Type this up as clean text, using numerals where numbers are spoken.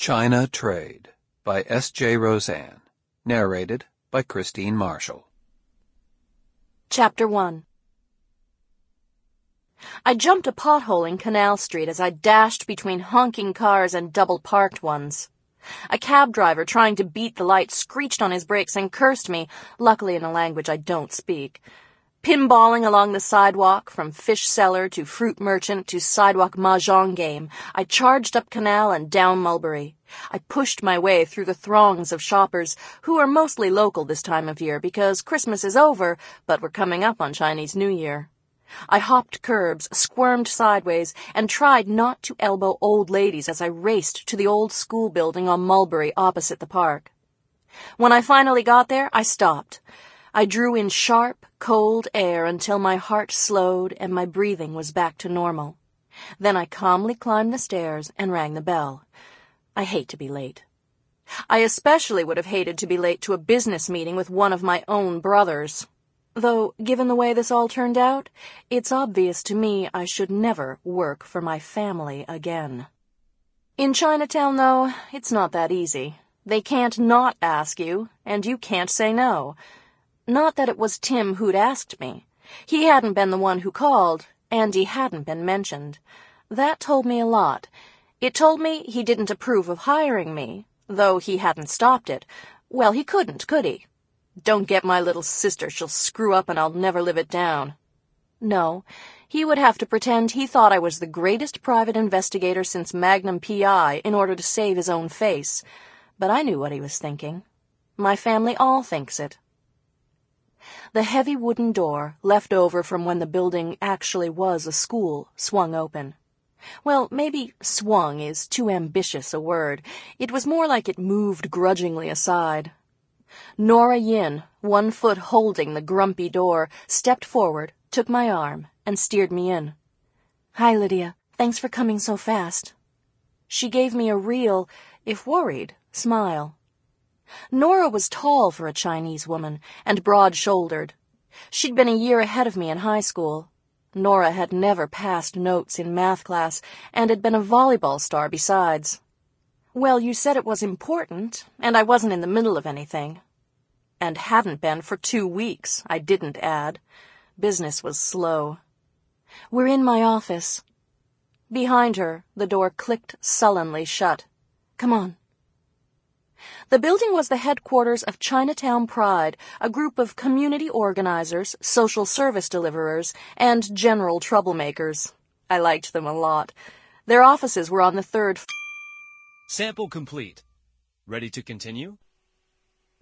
China Trade by S.J. Rozan. Narrated by Christine Marshall. Chapter 1. I jumped a pothole in Canal Street as I dashed between honking cars and double-parked ones. A cab driver trying to beat the light screeched on his brakes and cursed me, luckily in a language I don't speak. Pinballing along the sidewalk, from fish seller to fruit merchant to sidewalk mahjong game, I charged up Canal and down Mulberry. I pushed my way through the throngs of shoppers, who are mostly local this time of year because Christmas is over, but we're coming up on Chinese New Year. I hopped curbs, squirmed sideways, and tried not to elbow old ladies as I raced to the old school building on Mulberry opposite the park. When I finally got there, I stopped. I drew in sharp, cold air until my heart slowed and my breathing was back to normal. Then I calmly climbed the stairs and rang the bell. I hate to be late. I especially would have hated to be late to a business meeting with one of my own brothers. Though, given the way this all turned out, it's obvious to me I should never work for my family again. In Chinatown, though, it's not that easy. They can't not ask you, and you can't say no. Not that it was Tim who'd asked me. He hadn't been the one who called, and he hadn't been mentioned. That told me a lot. It told me he didn't approve of hiring me, though he hadn't stopped it. Well, he couldn't, could he? Don't get my little sister, she'll screw up and I'll never live it down. No, he would have to pretend he thought I was the greatest private investigator since Magnum P.I. in order to save his own face. But I knew what he was thinking. My family all thinks it. The heavy wooden door, left over from when the building actually was a school, swung open. Well, maybe swung is too ambitious a word. It was more like it moved grudgingly aside. Nora Yin, 1 foot holding the grumpy door, stepped forward, took my arm, and steered me in. "Hi, Lydia. Thanks for coming so fast." She gave me a real, if worried, smile. Nora was tall for a Chinese woman, and broad-shouldered. She'd been a year ahead of me in high school. Nora had never passed notes in math class, and had been a volleyball star besides. Well, you said it was important, and I wasn't in the middle of anything. And hadn't been for 2 weeks, I didn't add. Business was slow. "We're in my office." Behind her, the door clicked sullenly shut. "Come on." The building was the headquarters of Chinatown Pride, a group of community organizers, social service deliverers, and general troublemakers. I liked them a lot. Their offices were on the 3rd Sample complete. Ready to continue?